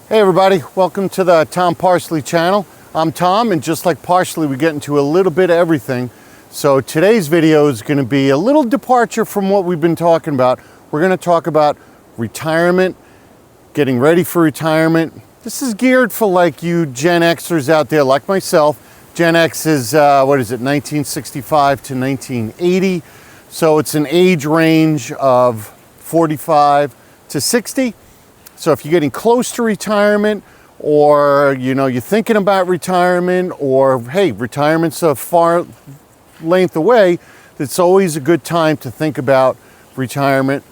Hey everybody, welcome to the Tom Parsley channel. I'm Tom, and just like Parsley, we get into a little bit of everything. So today's video is going to be a little departure from what we've been talking about. We're going to talk about retirement, getting ready for retirement. This is geared for like you Gen Xers out there like myself. Gen X is, 1965 to 1980. So it's an age range of 45 to 60. So if you're getting close to retirement, or you're thinking about retirement, or hey, retirement's a far length away, it's always a good time to think about retirement,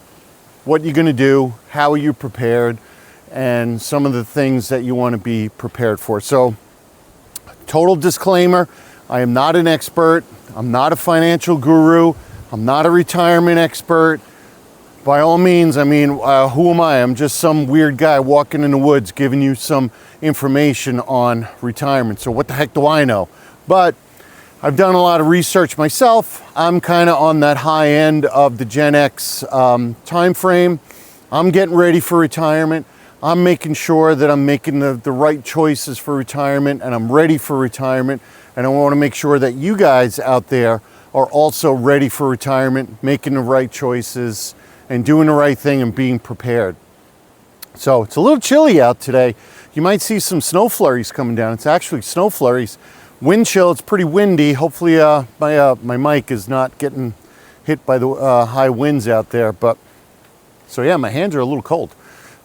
what you're going to do, how are you prepared, and some of the things that you want to be prepared for. So, total disclaimer, I am not an expert, I'm not a financial guru, I'm not a retirement expert. By all means, who am I? I'm just some weird guy walking in the woods giving you some information on retirement. So what the heck do I know? But I've done a lot of research myself. I'm kind of on that high end of the Gen X time frame. I'm getting ready for retirement. I'm making sure that I'm making the right choices for retirement, and I'm ready for retirement. And I want to make sure that you guys out there are also ready for retirement, making the right choices, and doing the right thing and being prepared. So it's a little chilly out today. You might see some snow flurries coming down. It's actually snow flurries. Wind chill, it's pretty windy. Hopefully my mic is not getting hit by the high winds out there. But so yeah, my hands are a little cold.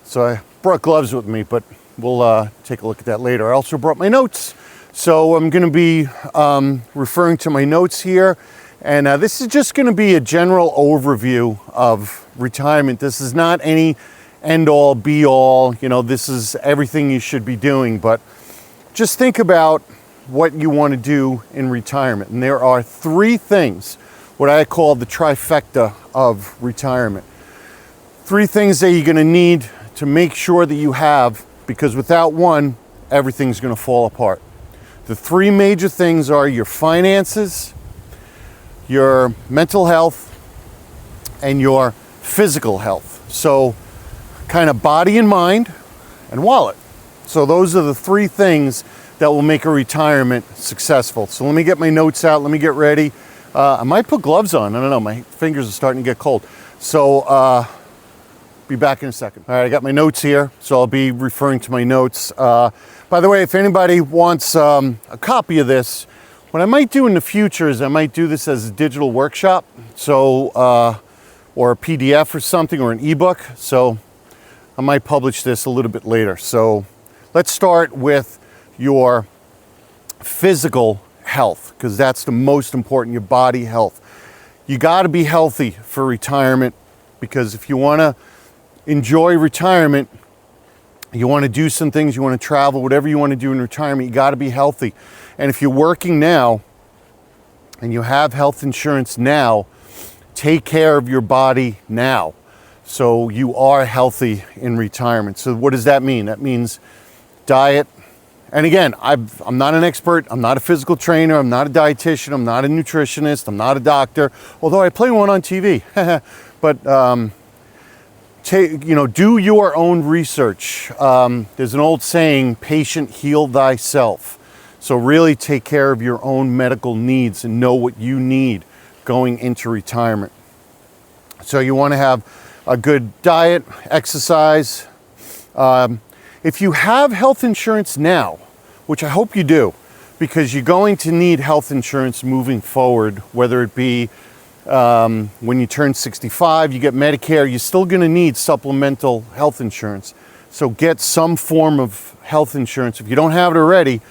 So I brought gloves with me, but we'll take a look at that later. I also brought my notes. So I'm gonna be referring to my notes here. And this is just going to be a general overview of retirement. This is not any end-all, be-all. This is everything you should be doing. But just think about what you want to do in retirement. And there are three things, what I call the trifecta of retirement. Three things that you're going to need to make sure that you have, because without one, everything's going to fall apart. The three major things are your finances, your mental health, and your physical health. So kind of body and mind and wallet. So those are the three things that will make a retirement successful. So let me get my notes out. Let me get ready. I might put gloves on. I don't know. My fingers are starting to get cold. So be back in a second. All right, I got my notes here. So I'll be referring to my notes. By the way, if anybody wants a copy of this, what I might do in the future is I might do this as a digital workshop, so or a PDF or something, or an ebook. So I might publish this a little bit later. So let's start with your physical health, because that's the most important, your body health. You got to be healthy for retirement, because if you want to enjoy retirement, you want to do some things, you want to travel, whatever you want to do in retirement, you got to be healthy. And if you're working now and you have health insurance now, take care of your body now, so you are healthy in retirement. So what does that mean? That means diet. And again, I'm not an expert. I'm not a physical trainer. I'm not a dietitian. I'm not a nutritionist. I'm not a doctor, although I play one on TV. But do your own research. There's an old saying, patient, heal thyself. So really take care of your own medical needs and know what you need going into retirement. So you want to have a good diet, exercise. If you have health insurance now, which I hope you do, because you're going to need health insurance moving forward, whether it be when you turn 65, you get Medicare, you're still going to need supplemental health insurance. So get some form of health insurance. If you don't have it already,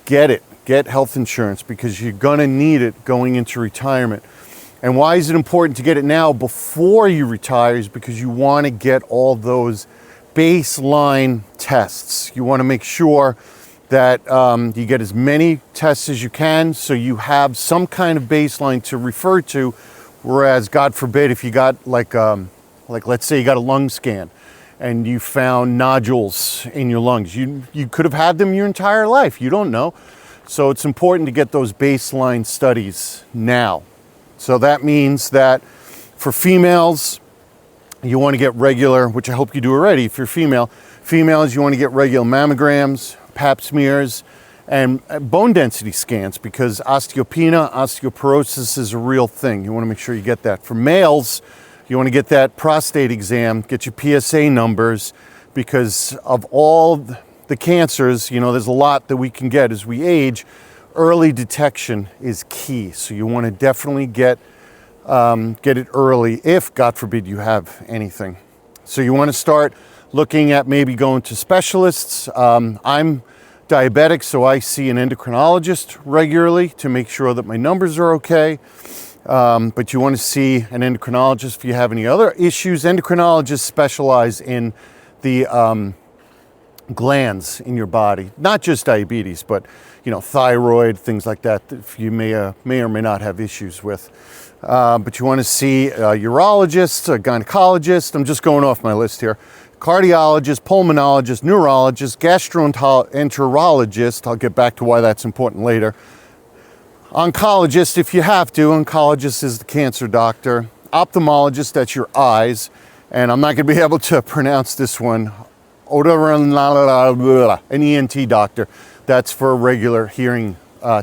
get it. Get health insurance, because you're going to need it going into retirement. And why is it important to get it now before you retire? Is because you want to get all those baseline tests. You want to make sure that you get as many tests as you can, so you have some kind of baseline to refer to. Whereas, God forbid, if you got like let's say you got a lung scan and you found nodules in your lungs, you could have had them your entire life. You don't know. So it's important to get those baseline studies now. So that means that for females, you want to get regular, which I hope you do already if you're female, Females, you want to get regular mammograms, pap smears, and bone density scans, because osteopenia, osteoporosis is a real thing. You want to make sure you get that. For males, you want to get that prostate exam, get your PSA numbers, because of all the cancers, you know, there's a lot that we can get as we age. Early detection is key. So you want to definitely get it early if, God forbid, you have anything. So you want to start looking at maybe going to specialists. I'm diabetic, so I see an endocrinologist regularly to make sure that my numbers are okay. But you want to see an endocrinologist if you have any other issues. Endocrinologists specialize in the glands in your body, not just diabetes, but you know, thyroid, things like that, if you may or may not have issues with. But you want to see a urologist, a gynecologist. I'm just going off my list here. Cardiologist, pulmonologist, neurologist, gastroenterologist. I'll get back to why that's important later. Oncologist, if you have to. Oncologist is the cancer doctor. Ophthalmologist, that's your eyes. And I'm not going to be able to pronounce this one. An ENT doctor. That's for a regular hearing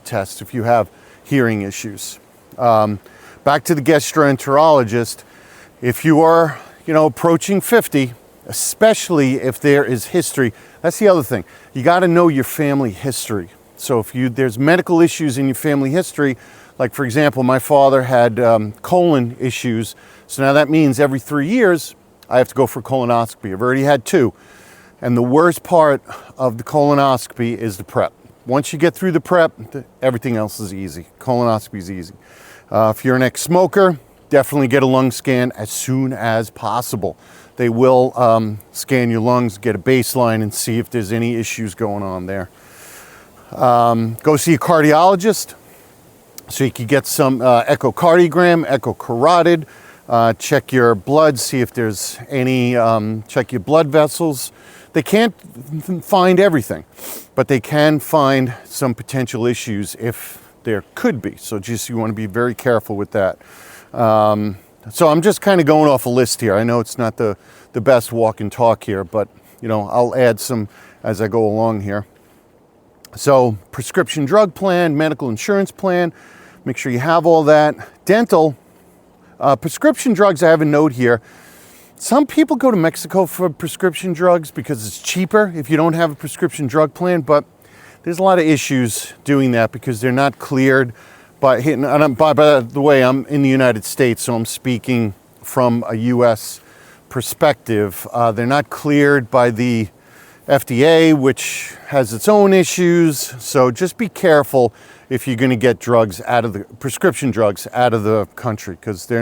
test if you have hearing issues. Back to the gastroenterologist. If you are, you know, approaching 50, especially if there is history, that's the other thing. You got to know your family history. So if there's medical issues in your family history, like for example, my father had colon issues. So now that means every 3 years, I have to go for colonoscopy. I've already had 2. And the worst part of the colonoscopy is the prep. Once you get through the prep, everything else is easy. Colonoscopy is easy. If you're an ex-smoker, definitely get a lung scan as soon as possible. They will scan your lungs, get a baseline, and see if there's any issues going on there. Go see a cardiologist so you can get some echocardiogram, echocarotid, check your blood, see if there's any, check your blood vessels. They can't find everything, but they can find some potential issues if there could be. So just you want to be very careful with that. So I'm just kind of going off a list here. I know it's not the best walk and talk here, but you know, I'll add some as I go along here. So prescription drug plan, medical insurance plan, make sure you have all that. Dental, prescription drugs, I have a note here. Some people go to Mexico for prescription drugs because it's cheaper if you don't have a prescription drug plan, but there's a lot of issues doing that because they're not cleared by hitting, and by the way, I'm in the United States, so I'm speaking from a US perspective. They're not cleared by the FDA, which has its own issues. So just be careful if you're going to get drugs out of the prescription drugs out of the country, because they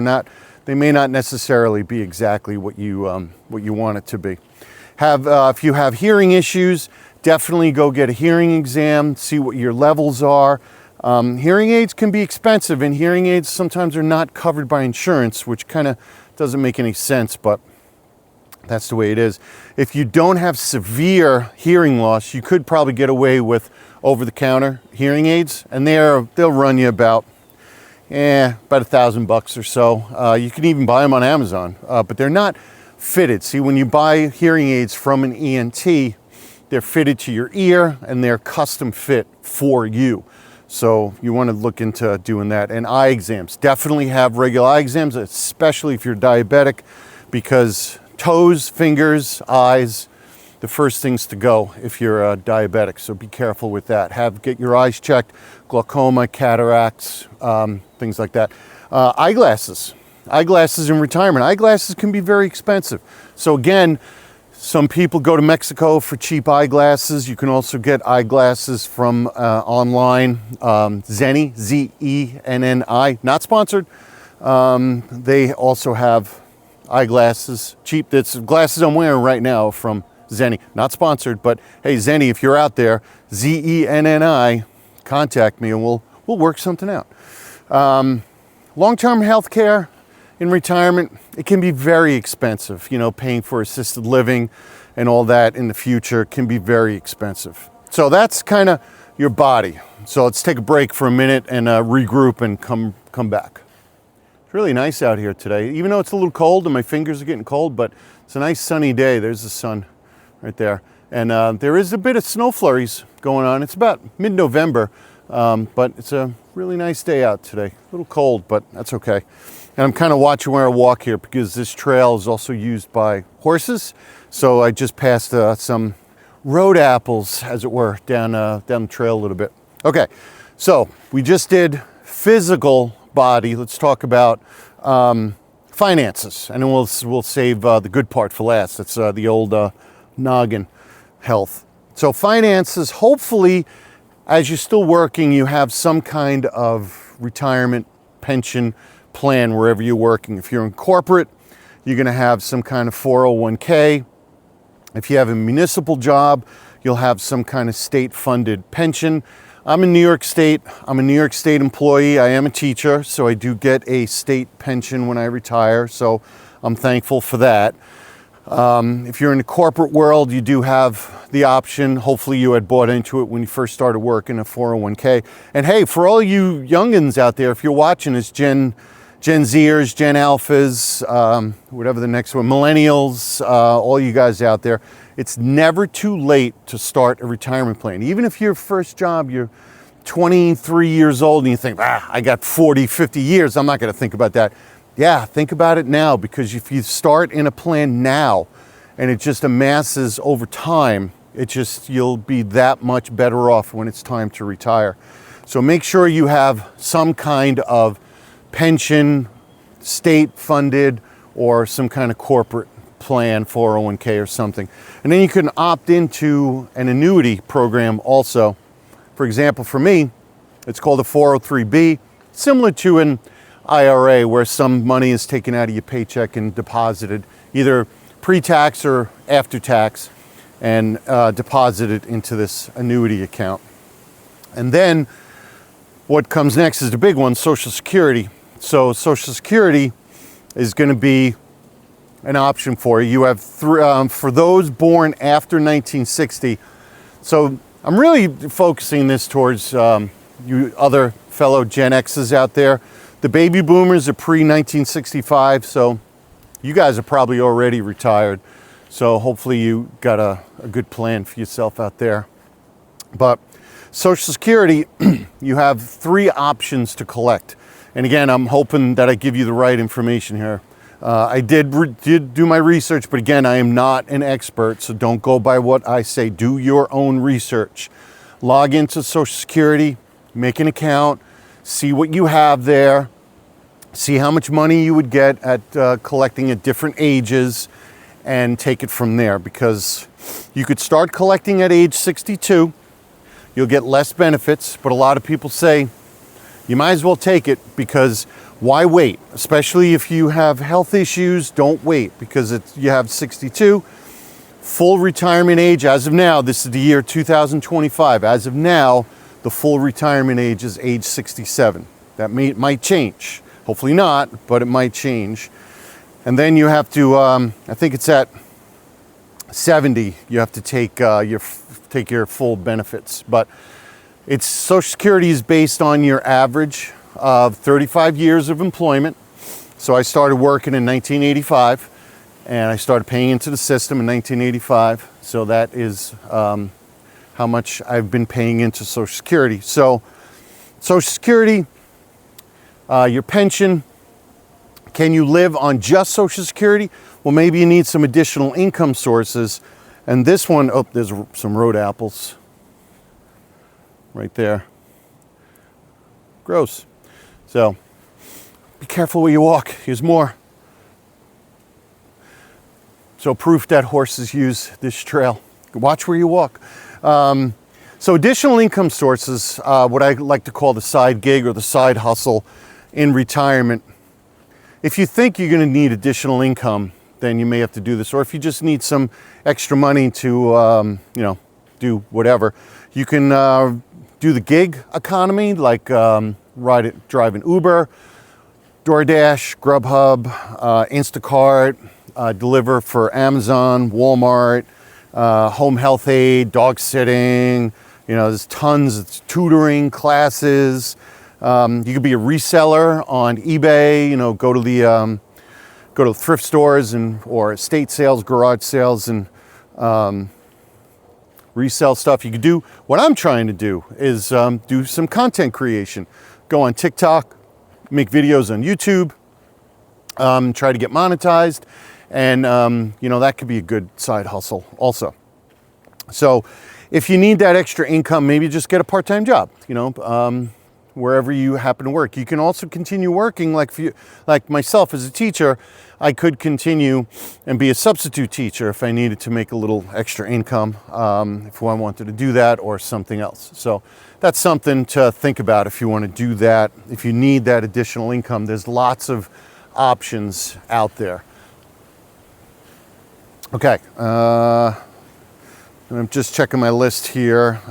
may not necessarily be exactly what you want it to be. If you have hearing issues, definitely go get a hearing exam, see what your levels are. Hearing aids can be expensive, and hearing aids sometimes are not covered by insurance, which kind of doesn't make any sense, but that's the way it is. If you don't have severe hearing loss, you could probably get away with over-the-counter hearing aids, and they'll run you about $1,000 or so. You can even buy them on Amazon, but they're not fitted. See, when you buy hearing aids from an ENT, they're fitted to your ear and they're custom fit for you. So you want to look into doing that. And eye exams, definitely have regular eye exams, especially if you're diabetic, because toes, fingers, eyes, the first things to go if you're diabetic. So be careful with that. Get your eyes checked, glaucoma, cataracts, things like that. Eyeglasses in retirement. Eyeglasses can be very expensive. So again, some people go to Mexico for cheap eyeglasses. You can also get eyeglasses from online. Zenni, Z-E-N-N-I, not sponsored. They also have eyeglasses, cheap. That's glasses I'm wearing right now from Zenni, not sponsored, but hey, Zenni, if you're out there, Z-E-N-N-I, contact me and we'll work something out. Long-term health care in retirement, it can be very expensive. You know, paying for assisted living and all that in the future can be very expensive. So that's kind of your body. So let's take a break for a minute and regroup and come back. It's really nice out here today, even though it's a little cold and my fingers are getting cold, but it's a nice sunny day. There's the sun right there. And there is a bit of snow flurries going on. It's about mid-November, but it's a really nice day out today. A little cold, but that's okay. And I'm kind of watching where I walk here because this trail is also used by horses. So I just passed some road apples, as it were, down the trail a little bit. Okay, so we just did physical body. Let's talk about finances, and then we'll save the good part for last. That's the old noggin health. So finances, hopefully, as you're still working, you have some kind of retirement pension plan wherever you're working. If you're in corporate, you're going to have some kind of 401k. If you have a municipal job, you'll have some kind of state-funded pension. I'm in New York State. I'm a New York State employee. I am a teacher, so I do get a state pension when I retire, so I'm thankful for that. If you're in the corporate world, you do have the option. Hopefully you had bought into it when you first started working, a 401k. And hey, for all you youngins out there, if you're watching this, Gen Zers, Gen Alphas, whatever the next one, millennials, all you guys out there, it's never too late to start a retirement plan. Even if your first job, you're 23 years old and you think, I got 40, 50 years, I'm not going to think about that. Yeah, think about it now, because if you start in a plan now and it just amasses over time, you'll be that much better off when it's time to retire. So make sure you have some kind of pension, state funded, or some kind of corporate plan, 401k or something. And then you can opt into an annuity program also. For example, for me, it's called a 403b, similar to an IRA, where some money is taken out of your paycheck and deposited either pre-tax or after tax, and deposited into this annuity account. And then what comes next is the big one, Social Security. So Social Security is going to be an option for you. You have for those born after 1960. So I'm really focusing this towards you other fellow Gen X's out there. The baby boomers are pre-1965, so you guys are probably already retired. So hopefully you got a good plan for yourself out there. But Social Security, you have 3 options to collect. And again, I'm hoping that I give you the right information here. I did do my research, but again, I am not an expert, so don't go by what I say. Do your own research. Log into Social Security, make an account, see what you have there, see how much money you would get at collecting at different ages, and take it from there, because you could start collecting at age 62. You'll get less benefits, but a lot of people say you might as well take it, because why wait? Especially if you have health issues, don't wait, because you have 62. Full retirement age, as of now, this is the year 2025. As of now, the full retirement age is age 67. That might change. Hopefully not, but it might change. And then you have to, I think it's at 70, you have to take your full benefits. But Social Security is based on your average of 35 years of employment. So I started working in 1985, and I started paying into the system in 1985. So that is how much I've been paying into Social Security. So Social Security, your pension, can you live on just Social Security? Well, maybe you need some additional income sources. And this one, oh, there's some road apples right there. Gross. So be careful where you walk. Here's more. So proof that horses use this trail. Watch where you walk. So additional income sources, what I like to call the side gig or the side hustle in retirement. If you think you're going to need additional income, then you may have to do this. Or if you just need some extra money to, do whatever, you can do the gig economy, like driving Uber, DoorDash, Grubhub, Instacart, deliver for Amazon, Walmart, home health aid, dog sitting. There's tons of tutoring classes. You could be a reseller on eBay. Go to the thrift stores or estate sales, garage sales, and resell stuff. You could do what I'm trying to do is do some content creation. Go on TikTok, make videos on YouTube, try to get monetized, and that could be a good side hustle also. So if you need that extra income, maybe just get a part-time job, wherever you happen to work. You can also continue working like myself as a teacher. I could continue and be a substitute teacher if I needed to make a little extra income, if I wanted to do that or something else. So that's something to think about if you want to do that. If you need that additional income, there's lots of options out there. Okay, I'm just checking my list here.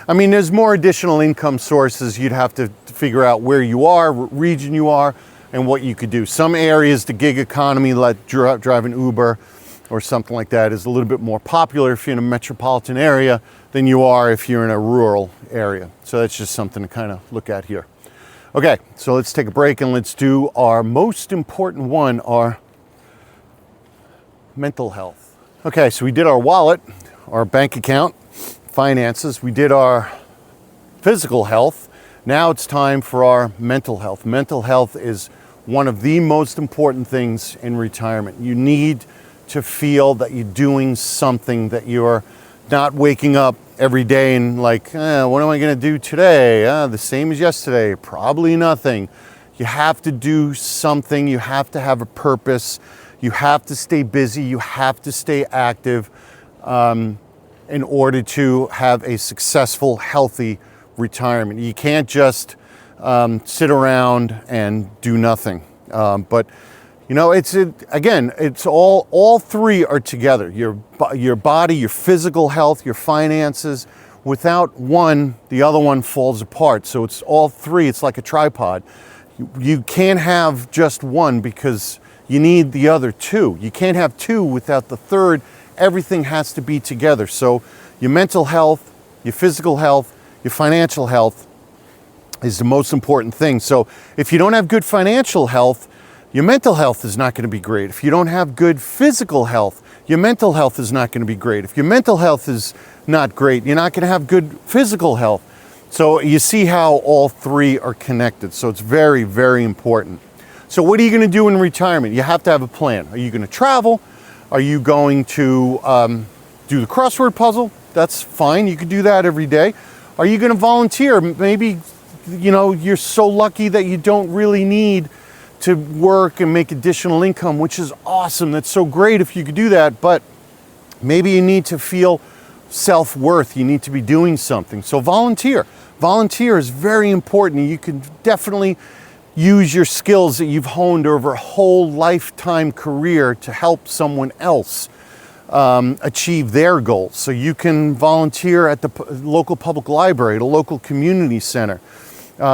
There's more additional income sources. You'd have to figure out where you are, what region you are, and what you could do. Some areas, the gig economy, like driving Uber or something like that, is a little bit more popular if you're in a metropolitan area than you are if you're in a rural area. So that's just something to kind of look at here. Okay, so let's take a break and let's do our most important one, our mental health. Okay, so we did our wallet, our bank account, finances. We did our physical health. Now it's time for our mental health. Mental health is one of the most important things in retirement. You need to feel that you're doing something, that you're not waking up every day and like, what am I going to do today? The same as yesterday, probably nothing. You have to do something. You have to have a purpose. You have to stay busy. You have to stay active in order to have a successful, healthy retirement. You can't just sit around and do nothing. It's all three are together. Your body, your physical health, your finances. Without one, the other one falls apart. So it's all three. It's like a tripod. You can't have just one because you need the other two. You can't have two without the third. Everything has to be together. So your mental health, your physical health, your financial health is the most important thing. So if you don't have good financial health, your mental health is not going to be great. If you don't have good physical health, your mental health is not going to be great. If your mental health is not great, you're not going to have good physical health. So you see how all three are connected. So it's very, very important. So what are you going to do in retirement? You have to have a plan. Are you going to travel? Are you going to do the crossword puzzle? That's fine. You can do that every day. Are you going to volunteer? Maybe, you're so lucky that you don't really need to work and make additional income, which is awesome. That's so great if you could do that. But maybe you need to feel self-worth. You need to be doing something. So volunteer. Volunteer is very important. You can definitely use your skills that you've honed over a whole lifetime career to help someone else achieve their goals. So you can volunteer at the local public library, the local community center.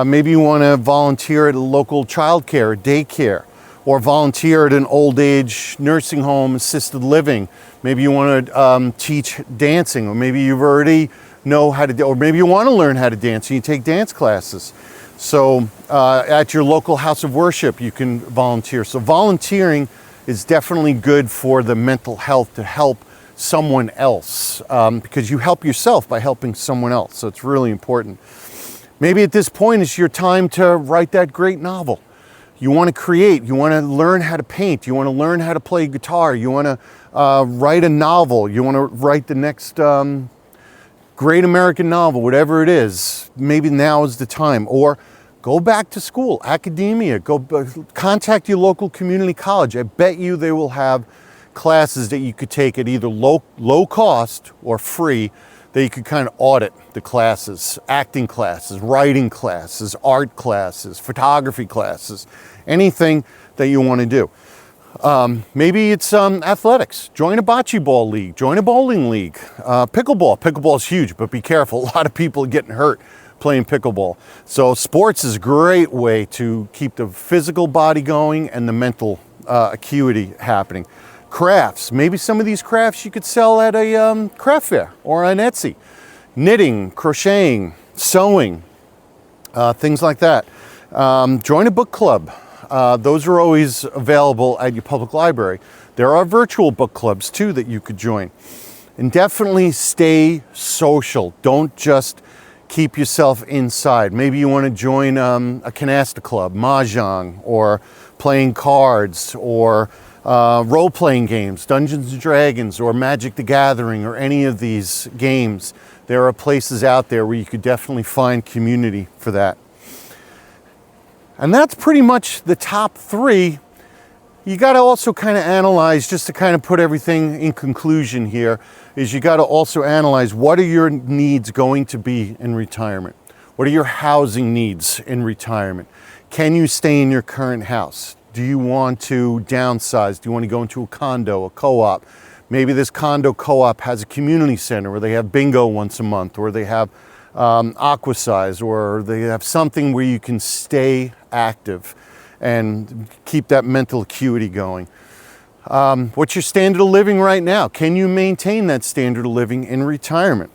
Maybe you want to volunteer at a local childcare or daycare, or volunteer at an old age nursing home, assisted living. Maybe you want to teach dancing, or maybe you've already know how to, or maybe you want to learn how to dance and you take dance classes. So at your local house of worship, you can volunteer. So volunteering is definitely good for the mental health, to help someone else, because you help yourself by helping someone else. So it's really important. Maybe at this point it's your time to write that great novel. You want to create, you want to learn how to paint, you want to learn how to play guitar, you want to write a novel, you want to write the next great American novel, whatever it is. Maybe now is the time. Or go back to school, academia, contact your local community college. I bet you they will have classes that you could take at either low cost or free, that you could kind of audit the classes, acting classes, writing classes, art classes, photography classes, anything that you want to do. Maybe it's athletics. Join a bocce ball league, join a bowling league, pickleball. Pickleball is huge, but be careful. A lot of people are getting hurt playing pickleball. So sports is a great way to keep the physical body going and the mental acuity happening. Crafts. Maybe some of these crafts you could sell at a craft fair or on Etsy. Knitting, crocheting, sewing, things like that. Join a book club. Those are always available at your public library. There are virtual book clubs too that you could join. And definitely stay social. Don't just keep yourself inside. Maybe you want to join a canasta club, mahjong, or playing cards, or role-playing games, Dungeons and Dragons, or Magic the Gathering, or any of these games. There are places out there where you could definitely find community for that. And that's pretty much the top 3. You got to also kind of analyze, just to kind of put everything in conclusion here, is you got to also analyze what are your needs going to be in retirement? What are your housing needs in retirement? Can you stay in your current house? Do you want to downsize? Do you want to go into a condo, a co-op? Maybe this condo co-op has a community center where they have bingo once a month, or they have aquasize, or they have something where you can stay active and keep that mental acuity going. What's your standard of living right now? Can you maintain that standard of living in retirement?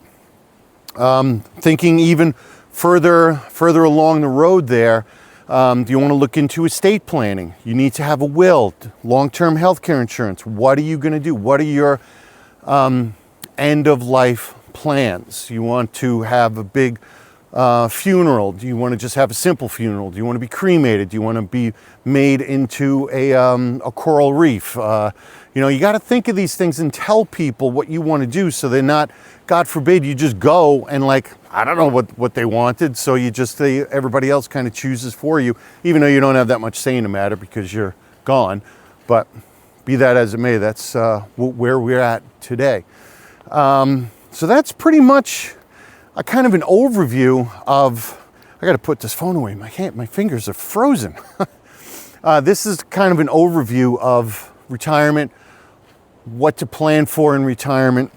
Thinking even further along the road there, do you want to look into estate planning? You need to have a will, long-term health care insurance. What are you going to do? What are your end-of-life plans? You want to have a big funeral? Do you want to just have a simple funeral? Do you want to be cremated? Do you want to be made into a coral reef? You know, you got to think of these things and tell people what you want to do, so they're not, God forbid, you just go and, like, I don't know what they wanted, so you just everybody else kind of chooses for you, even though you don't have that much say in the matter because you're gone. But be that as it may, that's where we're at today. So that's pretty much a kind of an overview of, I got to put this phone away, my fingers are frozen. This is kind of an overview of retirement, what to plan for in retirement.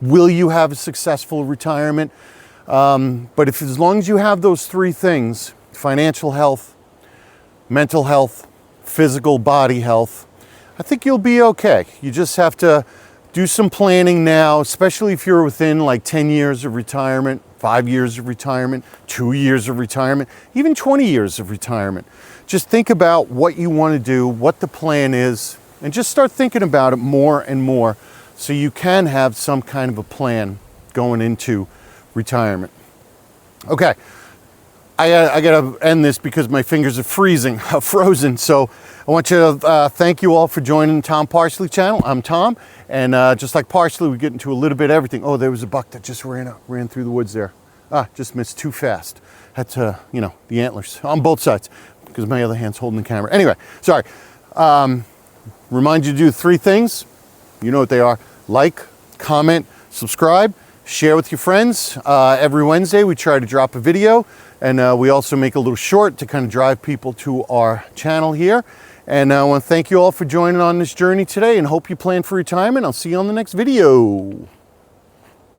Will you have a successful retirement? But as long as you have those 3 things, financial health, mental health, physical body health, I think you'll be okay. You just have to do some planning now, especially if you're within like 10 years of retirement, 5 years of retirement, 2 years of retirement, even 20 years of retirement. Just think about what you want to do, what the plan is, and just start thinking about it more and more so you can have some kind of a plan going into retirement. Okay, I gotta end this because my fingers are frozen. So I want you to thank you all for joining the Tom Parsley channel. I'm Tom, and just like Parsley, we get into a little bit of everything. Oh, there was a buck that just ran through the woods there. Just missed too fast. Had to, you know, the antlers on both sides because my other hand's holding the camera. Anyway, sorry. Remind you to do 3 things. You know what they are. Like, comment, subscribe, share with your friends. Every Wednesday we try to drop a video, and we also make a little short to kind of drive people to our channel here. And I want to thank you all for joining on this journey today, and hope you plan for retirement. I'll see you on the next video.